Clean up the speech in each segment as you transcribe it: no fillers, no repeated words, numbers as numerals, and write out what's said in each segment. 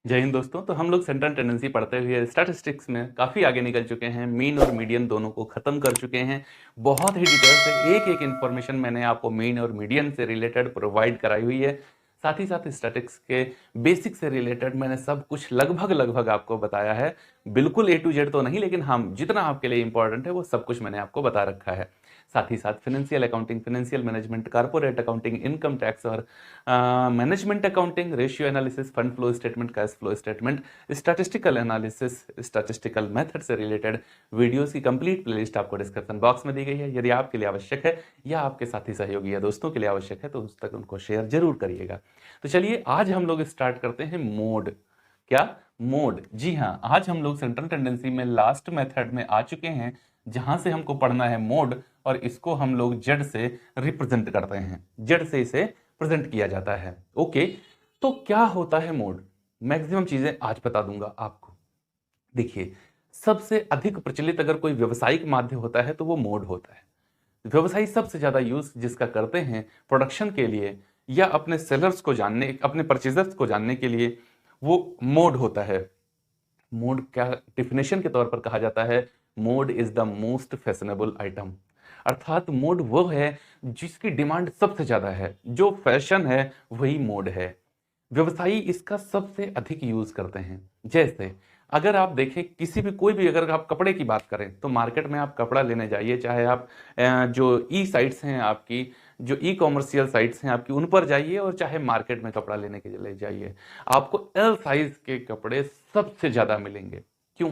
जय हिंद दोस्तों। तो हम लोग सेंट्रल टेंडेंसी पढ़ते हुए स्टैटिस्टिक्स में काफ़ी आगे निकल चुके हैं। मीन और मीडियन दोनों को ख़त्म कर चुके हैं। बहुत ही डिटेल से एक एक इन्फॉर्मेशन मैंने आपको मीन और मीडियन से रिलेटेड प्रोवाइड कराई हुई है। साथ ही साथ स्टैटिक्स के बेसिक से रिलेटेड मैंने सब कुछ लगभग लगभग आपको बताया है। बिल्कुल ए टू जेड तो नहीं, लेकिन हाँ, जितना आपके लिए इंपॉर्टेंट है वो सब कुछ मैंने आपको बता रखा है। साथ ही साथ financial accounting, financial management, corporate accounting, income tax और management accounting, ratio analysis, fund flow statement, cash flow statement, statistical analysis, statistical method से रिलेटेड वीडियोस की कंप्लीट प्लेलिस्ट आपको डिस्क्रिप्शन बॉक्स में दी गई है। यदि आपके लिए आवश्यक है या आपके साथी सहयोगी या दोस्तों के लिए आवश्यक है तो उस तक उनको शेयर जरूर करिएगा। तो चलिए आज हम लोग स्टार्ट करते हैं मोड। क्या? मोड। जी हाँ, आज हम लोग सेंट्रल टेंडेंसी में लास्ट मेथड में आ चुके हैं जहां से हमको पढ़ना है मोड, और इसको हम लोग जेड से रिप्रेजेंट करते हैं। जेड से इसे प्रेजेंट किया जाता है। ओके, तो क्या होता है मोड? मैक्सिमम चीजें आज बता दूंगा आपको। देखिए, सबसे अधिक प्रचलित अगर कोई व्यवसायिक माध्यम होता है तो वो मोड होता है। व्यवसायी सबसे ज्यादा यूज जिसका करते हैं प्रोडक्शन के लिए या अपने सेलर्स को जानने, अपने परचेजर्स को जानने के लिए, वो मोड होता है। मोड क्या डिफिनेशन के तौर पर कहा जाता है? Mode is the most fashionable item. अर्थात मोड वो है जिसकी डिमांड सबसे ज्यादा है, जो फैशन है वही मोड है। व्यवसायी इसका सबसे अधिक यूज करते हैं। जैसे अगर आप देखें किसी भी कोई भी, अगर आप कपड़े की बात करें तो मार्केट में आप कपड़ा लेने जाइए, चाहे आप जो ई साइट्स हैं आपकी, जो ई कॉमर्शियल साइट्स हैं आपकी, उन पर जाइए, और चाहे मार्केट में कपड़ा लेने के लिए जाइए, आपको एल साइज के कपड़े सबसे ज्यादा मिलेंगे। क्यों?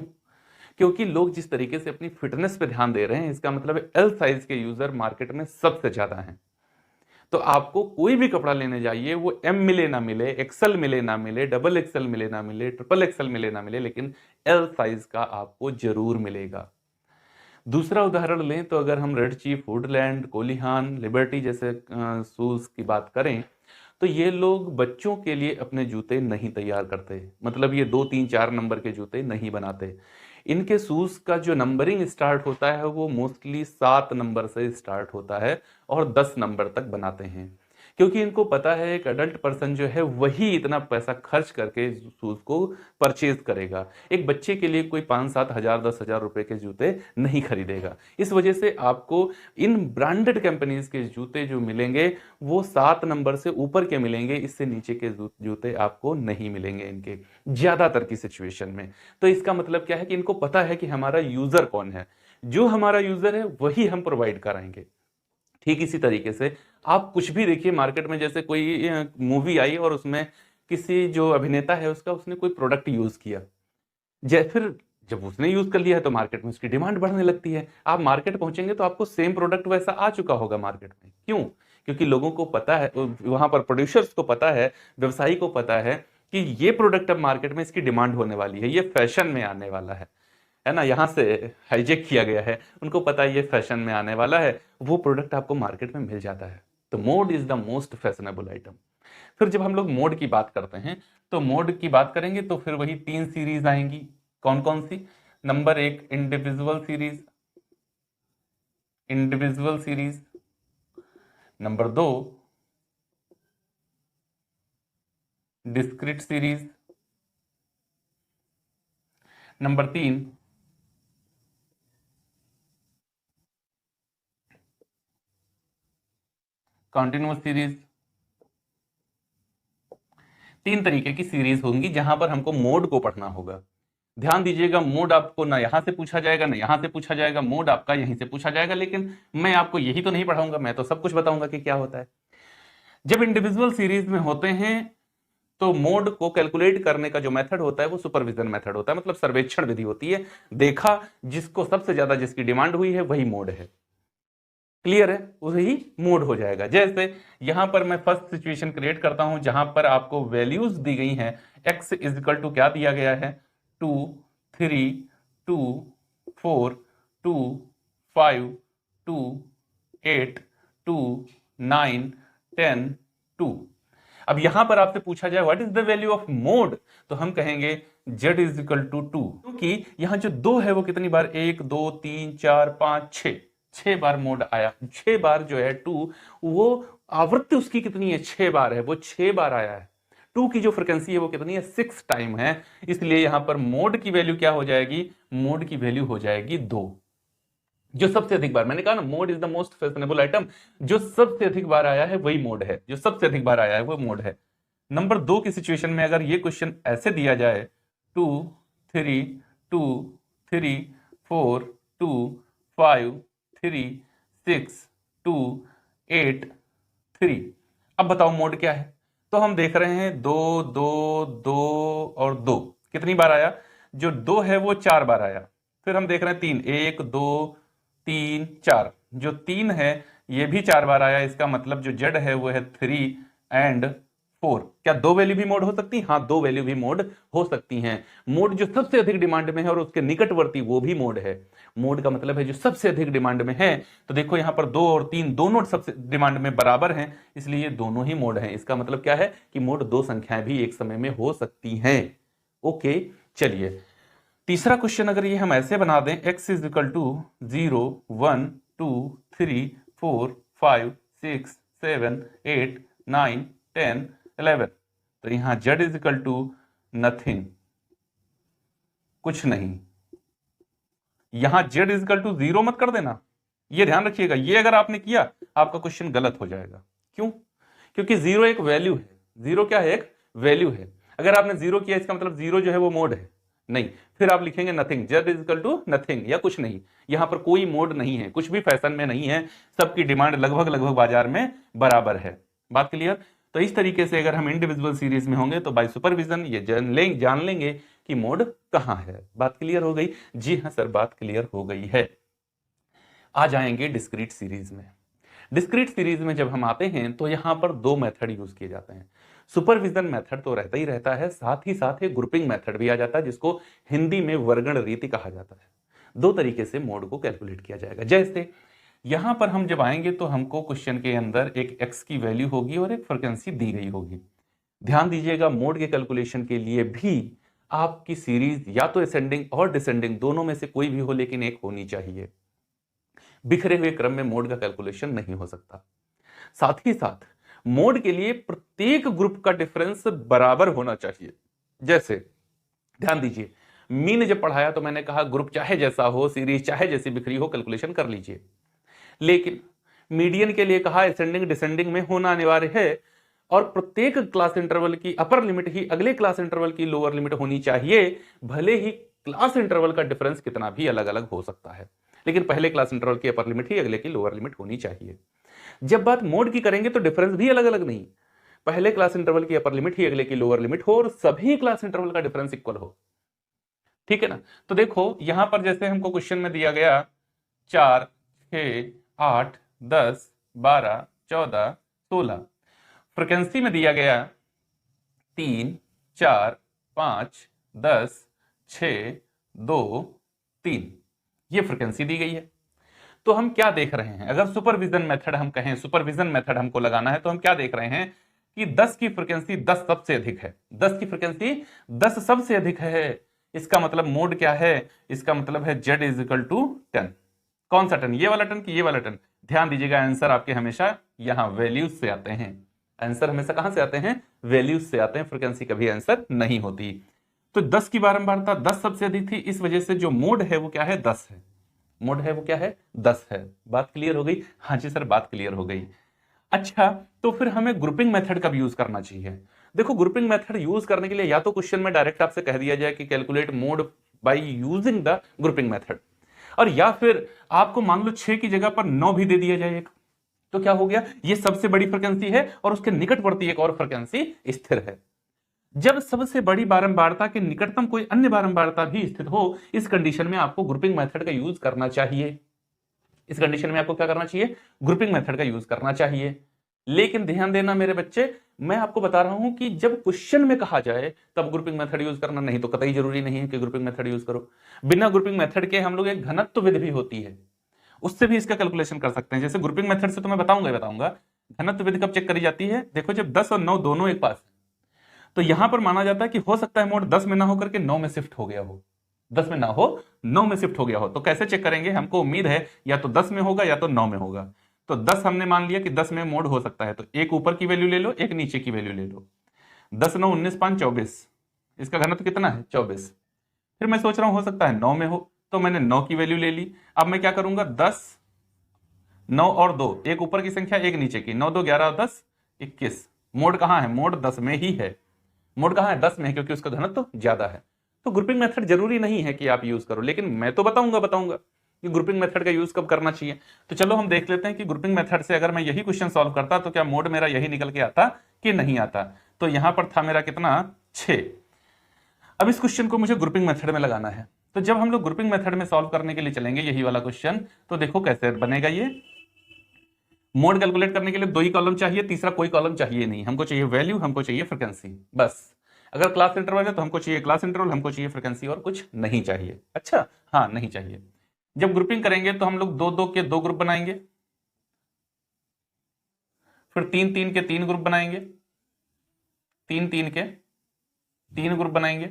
क्योंकि लोग जिस तरीके से अपनी फिटनेस पे ध्यान दे रहे हैं, इसका मतलब एल साइज के यूजर मार्केट में सबसे ज्यादा हैं। तो आपको कोई भी कपड़ा लेने जाइए, वो एम मिले ना मिले, एक्सल मिले ना मिले, डबल एक्सल मिले ना मिले, ट्रिपल एक्सल मिले ना मिले, लेकिन एल साइज का आपको जरूर मिलेगा। दूसरा उदाहरण लें तो अगर हम red chief, Woodland, Kolihan, liberty जैसे शूज की बात करें तो ये लोग बच्चों के लिए अपने जूते नहीं तैयार करते। मतलब ये 2 3 4 नंबर के जूते नहीं बनाते। इनके शूज का जो नंबरिंग स्टार्ट होता है वो मोस्टली 7 नंबर से स्टार्ट होता है और 10 नंबर तक बनाते हैं। क्योंकि इनको पता है एक अडल्ट पर्सन जो है वही इतना पैसा खर्च करके शूज को परचेज करेगा। एक बच्चे के लिए कोई 5 7 हजार 10 हजार रुपए के जूते नहीं खरीदेगा। इस वजह से आपको इन ब्रांडेड कंपनीज के जूते जो मिलेंगे वो 7 नंबर से ऊपर के मिलेंगे, इससे नीचे के जूते आपको नहीं मिलेंगे इनके ज्यादातर की सिचुएशन में। तो इसका मतलब क्या है कि इनको पता है कि हमारा यूजर कौन है, जो हमारा यूजर है वही हम प्रोवाइड कराएंगे। ठीक इसी तरीके से आप कुछ भी देखिए मार्केट में, जैसे कोई मूवी आई और उसमें किसी जो अभिनेता है उसका उसने कोई प्रोडक्ट यूज किया, फिर जब उसने यूज कर लिया है तो मार्केट में उसकी डिमांड बढ़ने लगती है। आप मार्केट पहुंचेंगे तो आपको सेम प्रोडक्ट वैसा आ चुका होगा मार्केट में। क्यों? क्योंकि लोगों को पता है, वहां पर प्रोड्यूसर्स को पता है, व्यवसायी को पता है कि ये प्रोडक्ट अब मार्केट में इसकी डिमांड होने वाली है, ये फैशन में आने वाला है ना, यहाँ से हाईजेक किया गया है। उनको पता है ये फैशन में आने वाला है, वो प्रोडक्ट आपको मार्केट में मिल जाता है। तो mode is the most fashionable item. फिर जब हम लोग मोड की बात करते हैं तो मोड की बात करेंगे तो फिर वही 3 सीरीज आएंगी। कौन कौन सी? Number 1 individual series, individual series. Number 2 discrete series. Number 3 continuous series. 3 तरीके की सीरीज होंगी जहां पर हमको मोड को पढ़ना होगा। ध्यान दीजिएगा, मोड आपको ना यहां से पूछा जाएगा ना यहां से पूछा जाएगा, मोड आपका यहीं से पूछा जाएगा। लेकिन मैं आपको यही तो नहीं पढ़ाऊंगा, मैं तो सब कुछ बताऊंगा कि क्या होता है। जब इंडिविजुअल सीरीज में होते हैं तो मोड को कैलकुलेट करने का जो मेथड होता है वो सुपरविजन मेथड होता है, मतलब सर्वेक्षण विधि होती है। देखा, जिसको सबसे ज्यादा जिसकी डिमांड हुई है वही मोड है। क्लियर है? वही मोड हो जाएगा। जैसे यहां पर मैं फर्स्ट सिचुएशन क्रिएट करता हूं जहां पर आपको वैल्यूज दी गई हैं। x इज इक्वल टू क्या दिया गया है? 2 3 2 4 2 5 2 8 2 9 10 2। अब यहां पर आपसे पूछा जाए what is the value of mode, तो हम कहेंगे z इज इक्वल टू 2। क्योंकि यहां जो 2 है वो कितनी बार? 1 2 3 4 5 6, 6 बार मोड आया। 6 बार जो है 2, वो आवृत्ति उसकी कितनी है? 6 बार है, वो 6 बार आया है। 2 की जो फ्रीक्वेंसी है वो कितनी है, 6 टाइम है, इसलिए यहां पर मोड की वैल्यू क्या हो जाएगी, मोड की वैल्यू हो जाएगी 2। जो सबसे अधिक बार, मैंने कहा ना mode is the most fashionable item, जो सबसे अधिक बार आया है वही मोड है, जो सबसे अधिक बार आया है वो मोड है। नंबर 2 की सिचुएशन में अगर ये क्वेश्चन ऐसे दिया जाए 2 3 2 3 4 2 5 3 6 2 8 3, अब बताओ मोड क्या है। तो हम देख रहे हैं 2 2 2 और 2 कितनी बार आया, जो 2 है वो 4 बार आया। फिर हम देख रहे हैं 3, 1 2 3 4, जो 3 है ये भी 4 बार आया, इसका मतलब जो जेड है वो है 3 एंड 4। क्या 2 वैल्यू भी मोड हो सकती है, हाँ 2 वैल्यू भी मोड हो सकती हैं। मोड जो सबसे अधिक डिमांड में है और उसके निकटवर्ती वो भी मोड है। मोड का मतलब है जो सबसे अधिक डिमांड में है। तो देखो यहां पर 2 और 3 दोनों सबसे डिमांड में बराबर हैं, इसलिए ये दोनों ही मोड हैं। इसका मतलब क्या है कि मोड 2 संख्याएं भी एक समय में हो सकती हैं। ओके, चलिए तीसरा क्वेश्चन अगर ये हम ऐसे बना दें, x इज इक्वल टू 0 1 2 3 4 5 6 7 8 9 10 11, तो यहां z is equal to nothing, कुछ नहीं। यहां z इज इक्वल टू 0 मत कर देना, ये ध्यान रखिएगा, ये अगर आपने किया आपका क्वेश्चन गलत हो जाएगा। क्यों? क्योंकि 0 एक वैल्यू है। 0 क्या है, एक वैल्यू है। अगर आपने 0 किया इसका मतलब 0 जो है वो मोड है नहीं, फिर आप लिखेंगे nothing, z is equal to nothing या कुछ नहीं। यहां पर कोई मोड नहीं है, कुछ भी फैशन में नहीं है, सबकी डिमांड लगभग लगभग बाजार में बराबर है। बात क्लियर? तो इस तरीके से अगर हम इंडिविजुअल सीरीज में होंगे तो बाय सुपरविजन ये जान लेंगे कि मोड कहां है। बात क्लियर हो गई? जी हां सर, बात क्लियर हो गई है। आ जाएंगे डिस्क्रीट सीरीज में। डिस्क्रीट सीरीज में जब हम आते हैं तो यहां पर 2 मेथड यूज किए जाते हैं। सुपरविजन मेथड तो रहता ही रहता है, साथ ही साथ एक ग्रुपिंग मेथड भी आ जाता है, जिसको हिंदी में वर्गण रीति कहा जाता है। 2 तरीके से मोड को कैलकुलेट किया जाएगा। जैसे यहां पर हम जब आएंगे तो हमको क्वेश्चन के अंदर एक x की वैल्यू होगी और एक फ्रीक्वेंसी दी गई होगी। ध्यान दीजिएगा, मोड के कैलकुलेशन के लिए भी आपकी सीरीज या तो असेंडिंग और डिसेंडिंग दोनों में से कोई भी हो, लेकिन एक होनी चाहिए। बिखरे हुए क्रम में मोड का कैलकुलेशन नहीं हो सकता। साथ ही साथ मोड के लिए प्रत्येक ग्रुप का डिफरेंस बराबर होना चाहिए। जैसे ध्यान दीजिए, मीन जब पढ़ाया तो मैंने कहा ग्रुप चाहे जैसा हो, सीरीज चाहे जैसी बिखरी हो, कैलकुलेशन कर लीजिए। लेकिन मीडियन के लिए कहा असेंडिंग डिसेंडिंग में होना अनिवार्य है, और प्रत्येक क्लास इंटरवल की अपर लिमिट ही अगले क्लास इंटरवल की लोअर लिमिट होनी चाहिए, भले ही क्लास इंटरवल का डिफरेंस कितना भी अलग अलग हो सकता है, लेकिन पहले क्लास इंटरवल की अपर लिमिट ही अगले की लोअर लिमिट होनी चाहिए। जब बात मोड की करेंगे तो डिफरेंस भी अलग अलग नहीं, पहले क्लास इंटरवल की अपर लिमिट ही अगले की लोअर लिमिट हो और सभी क्लास इंटरवल का डिफरेंस इक्वल हो। ठीक है ना? तो देखो यहां पर जैसे हमको क्वेश्चन में दिया गया 4 6 8 10 12 14 16, फ्रीक्वेंसी में दिया गया 3 4 5 10 6 2 3, ये फ्रीक्वेंसी दी गई है। तो हम क्या देख रहे हैं, अगर सुपरविजन मेथड हम कहें, सुपरविजन मेथड हमको लगाना है, तो हम क्या देख रहे हैं कि 10 की फ्रीक्वेंसी 10 सबसे अधिक है। 10 की फ्रीक्वेंसी 10 सबसे अधिक है, इसका मतलब मोड क्या है, इसका मतलब है z इज इक्वल टू 10। कौन सा 10? ये वाला 10 कि ये वाला 10? ध्यान दीजिएगा, आंसर आपके हमेशा यहां वैल्यूज से आते हैं। आंसर हमेशा कहां से आते हैं? वैल्यूज से आते हैं, फ्रीक्वेंसी कभी आंसर नहीं होती। तो 10 की बारंबारता 10 सबसे अधिक थी, इस वजह से जो मोड है वो क्या है? 10 है। मोड है वो क्या है? 10 है। बात क्लियर हो गई? हाँ जी सर, बात क्लियर हो गई। अच्छा, तो फिर हमें ग्रुपिंग मेथड कब यूज करना चाहिए? देखो ग्रुपिंग मेथड यूज करने के लिए या तो क्वेश्चन में डायरेक्ट आपसे कह दिया जाए कि calculate mode by using the grouping method, और या फिर आपको मान लो 6 की जगह पर 9 भी दे दिया जाए एक, तो क्या हो गया? ये सबसे बड़ी फ्रीक्वेंसी है और उसके निकटवर्ती एक और फ्रीक्वेंसी स्थिर है। जब सबसे बड़ी बारंबारता के निकटतम कोई अन्य बारंबारता भी स्थित हो, इस कंडीशन में आपको ग्रुपिंग मेथड का यूज करना चाहिए। इस कंडीशन में आपको क्या करना चाहिए? ग्रुपिंग मेथड का यूज करना चाहिए। लेकिन ध्यान देना मेरे बच्चे, मैं आपको बता रहा हूं कि जब क्वेश्चन में कहा जाए तब ग्रुपिंग मेथड यूज करना, नहीं तो कतई जरूरी नहीं है कि ग्रुपिंग मेथड यूज करो। बिना ग्रुपिंग मेथड के हम लोग एक घनत्व विधि भी होती है, उससे भी इसका कैलकुलेशन कर सकते हैं। जैसे ग्रुपिंग मेथड से तो मैं बताऊंगा। घनत्व विधि कब चेक करी जाती है? देखो जब 10 और 9 दोनों एक पास है, तो यहां पर माना जाता है कि हो सकता है मोड 10 में ना होकर के 9 में शिफ्ट हो गया हो, 10 में ना हो 9 में शिफ्ट हो गया हो। तो कैसे चेक करेंगे? हमको उम्मीद है या तो 10 में होगा या तो 9 में होगा। तो 10 हमने मान लिया कि 10 में मोड हो सकता है, तो एक ऊपर की वैल्यू ले लो, एक नीचे की वैल्यू ले लो। 10 9 19 5 24, इसका घनत्व कितना है 24। फिर मैं सोच रहा हूं हो सकता है 9 में हो, तो मैंने 9 की वैल्यू ले ली। अब मैं क्या करूंगा, 10 9 और 2, एक ऊपर की संख्या एक नीचे की, 9 2 11 और 10 21। मोड कहाँ है, मोड 10 में ही है। मोड कहाँ है, 10 में है, क्योंकि उसका घनत्व तो ज्यादा है। तो ग्रुपिंग मेथड जरूरी नहीं है कि आप यूज करो, लेकिन मैं तो बताऊंगा कि ग्रुपिंग मेथड का यूज कब करना चाहिए। तो चलो हम देख लेते हैं कि ग्रुपिंग मेथड से अगर मैं यही क्वेश्चन सॉल्व करता तो क्या मोड मेरा यही निकल के आता कि नहीं आता। तो यहां पर था मेरा कितना 6। अब इस क्वेश्चन को मुझे ग्रुपिंग मेथड में लगाना है। तो जब हम लोग ग्रुपिंग मेथड में सॉल्व करने के लिए चलेंगे यही वाला क्वेश्चन, तो देखो कैसे बनेगा ये। मोड कैलकुलेट करने के लिए 2 ही कॉलम चाहिए, तीसरा कोई कॉलम चाहिए नहीं। हमको चाहिए वैल्यू, हमको चाहिए फ्रिक्वेंसी, बस। अगर क्लास इंटरवल है तो हमको चाहिए क्लास इंटरवल, हमको चाहिए फ्रिक्वेंसी, और कुछ नहीं चाहिए। अच्छा, हाँ नहीं चाहिए। जब ग्रुपिंग करेंगे तो हम लोग 2 2 के 2 ग्रुप बनाएंगे, फिर 3 3 के 3 ग्रुप बनाएंगे, 3 3 के 3 ग्रुप बनाएंगे,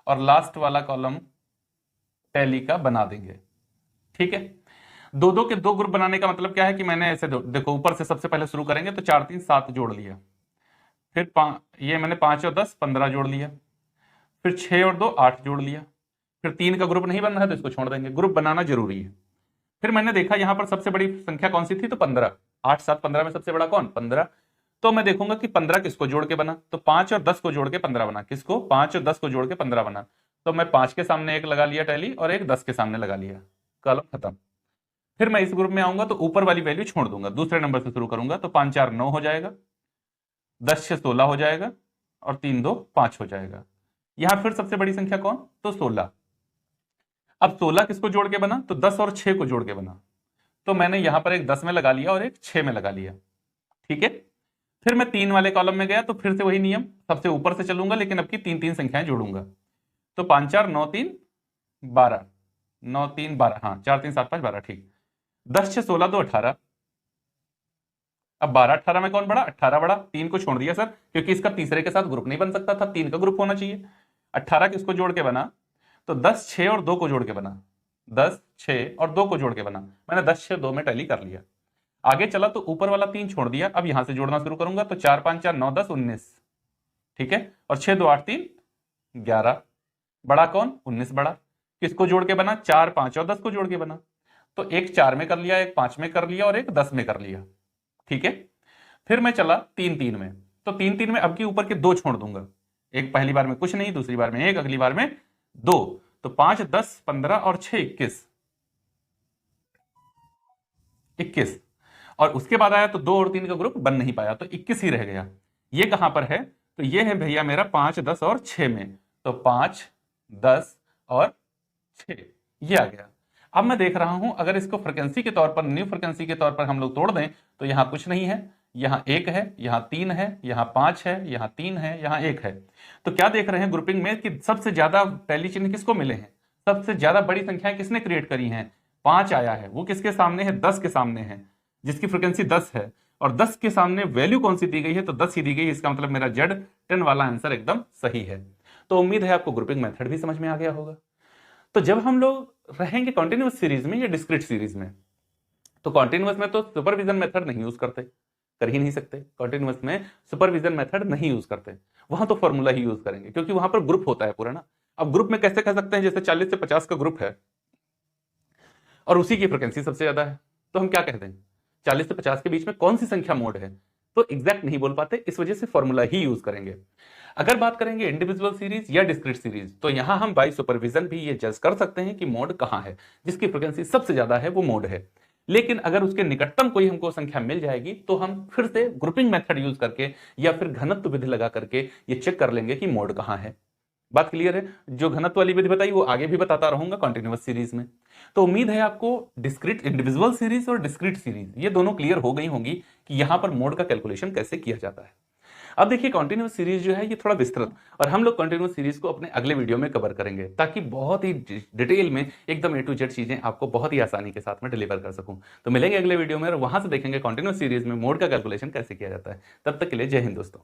और लास्ट वाला कॉलम टैली का बना देंगे। ठीक है, 2 2 के 2 ग्रुप बनाने का मतलब क्या है कि मैंने ऐसे देखो, ऊपर से सबसे पहले शुरू करेंगे तो 4 3 7 जोड़ लिया, फिर ये मैंने 5 और 10 15 जोड़ लिया, फिर 6 और 2 8 जोड़ लिया, फिर 3 का ग्रुप नहीं बनना है तो इसको छोड़ देंगे, ग्रुप बनाना जरूरी है। फिर मैंने देखा यहां पर सबसे बड़ी संख्या कौन सी थी, तो 15। 8 7 15 में सबसे बड़ा कौन, 15। तो मैं देखूंगा कि 15 किसको जोड़ के बना, तो 5 और 10 को जोड़ के 15 बना। किसको, 5 और 10 को जोड़ के 15 बना। तो मैं 5 के सामने एक लगा लिया टैली, और एक 10 के सामने लगा लिया, कॉलम खत्म। फिर मैं इस ग्रुप में आऊंगा तो ऊपर वाली वैल्यू छोड़ दूंगा, दूसरे नंबर से शुरू करूंगा। तो 5 4 9 हो जाएगा, 10 6 16 हो जाएगा, और 3 2 5 हो जाएगा। यहां फिर सबसे बड़ी संख्या कौन, तो 16। अब 16 किसको जोड़ के बना, तो 10 और 6 को जोड़ के बना। तो मैंने यहां पर एक 10 में लगा लिया और एक 6 में लगा लिया। ठीक है, फिर मैं 3 वाले कॉलम में गया तो फिर से वही नियम, सबसे ऊपर से चलूंगा, लेकिन अब की 3 3 संख्याएं जोड़ूंगा। तो 5 4 9 3 12, 9 3 12, हाँ 4 3 7 5 12, ठीक। 10 6 16 2 18। अब 12 18 में कौन बड़ा, 18 बड़ा। 3 को छोड़ दिया सर, क्योंकि इसका तीसरे के साथ ग्रुप नहीं बन सकता था, 3 का ग्रुप होना चाहिए। 18 किसको जोड़ के बना, तो 10 6 और 2 को जोड़ के बना। 10 6 और 2 को जोड़ के बना। मैंने 10 6 2 में टैली कर लिया। आगे चला तो ऊपर वाला 3 छोड़ दिया, अब यहां से जोड़ना शुरू करूंगा। तो 4 5 4 9 10 19, ठीक है, और 6 2 8 3 11। बड़ा कौन, 19 बड़ा। किसको जोड़ के बना, 4 5 और 10 को जोड़ के बना। तो एक 4 में कर लिया, एक 5 में कर लिया, और एक 10 में कर लिया। ठीक है, फिर मैं चला 3 3 में। तो 3 3 में अब की ऊपर के 2 छोड़ दूंगा। एक पहली बार में कुछ नहीं, दूसरी बार में एक, अगली बार में 2। तो 5 10 15 और 6 21, 21। और उसके बाद आया तो 2 और 3 का ग्रुप बन नहीं पाया, तो 21 ही रह गया। ये कहां पर है, तो ये है भैया मेरा 5 10 और 6 में। तो 5 10 और 6 ये आ गया। अब मैं देख रहा हूं अगर इसको फ्रिक्वेंसी के तौर पर, न्यू फ्रिक्वेंसी के तौर पर हम लोग तोड़ दें तो यहां कुछ नहीं है, यहां 1 है, यहां 3 है, यहां 5 है, यहां 3 है, यहां 1 है। तो क्या देख रहे हैं ग्रुपिंग में कि सबसे ज्यादा टैली चिन्ह किसको मिले हैं, सबसे ज्यादा बड़ी संख्याएं किसने क्रिएट करी हैं, 5 आया है। वो किसके सामने है, 10 के सामने है, जिसकी फ्रिक्वेंसी 10 है। और 10 के सामने वैल्यू कौन सी दी गई है, तो 10 ही दी गई है। इसका मतलब मेरा Z10 वाला आंसर एकदम सही है। तो उम्मीद है आपको ग्रुपिंग मेथड भी समझ में आ गया होगा। तो जब हम लोग रहेंगे कॉन्टिन्यूअस सीरीज में या डिस्क्रीट सीरीज में, तो कॉन्टिन्यूअस में तो सुपरविजन मेथड नहीं यूज करते, कर ही नहीं सकते। कॉन्टिन्यूअस में सुपरविजन मेथड नहीं यूज करते, वहां तो फॉर्मूला ही यूज करेंगे, क्योंकि वहां पर ग्रुप होता है पूरा ना। अब ग्रुप में कैसे कह सकते हैं, जैसे 40 से 50 का ग्रुप है और उसी की फ्रिक्वेंसी सबसे ज्यादा है, तो हम क्या कहते हैं 40 से 50 के बीच में कौन सी संख्या मोड है, तो एग्जैक्ट नहीं बोल पाते, इस वजह से फॉर्मूला ही यूज करेंगे। अगर बात करेंगे इंडिविजुअल सीरीज या डिस्क्रीट सीरीज, तो यहां हम बाय सुपरविजन भी ये जज कर सकते हैं कि मोड कहां है, जिसकी फ्रिक्वेंसी सबसे ज्यादा है वो मोड है। लेकिन अगर उसके निकटतम कोई हमको संख्या मिल जाएगी तो हम फिर से ग्रुपिंग मेथड यूज करके या फिर घनत्व विधि लगा करके ये चेक कर लेंगे कि मोड कहां है। बात क्लियर है। जो घनत्व वाली विधि बताई वो आगे भी बताता रहूंगा कॉन्टिन्यूअस सीरीज में। तो उम्मीद है आपको डिस्क्रीट इंडिविजुअल सीरीज और डिस्क्रीट सीरीज ये दोनों क्लियर हो गई होंगी कि यहां पर मोड का कैलकुलेशन कैसे किया जाता है। अब देखिए कॉन्टिन्यूअस सीरीज जो है ये थोड़ा विस्तृत, और हम लोग कॉन्टिन्यूअस सीरीज को अपने अगले वीडियो में कवर करेंगे, ताकि बहुत ही डिटेल में एकदम A to Z चीजें आपको बहुत ही आसानी के साथ में डिलीवर कर सकूं। तो मिलेंगे अगले वीडियो में और वहां से देखेंगे कॉन्टिन्यूअस सीरीज में मोड का कैलकुलेशन कैसे किया जाता है। तब तक के लिए जय हिंद दोस्तों।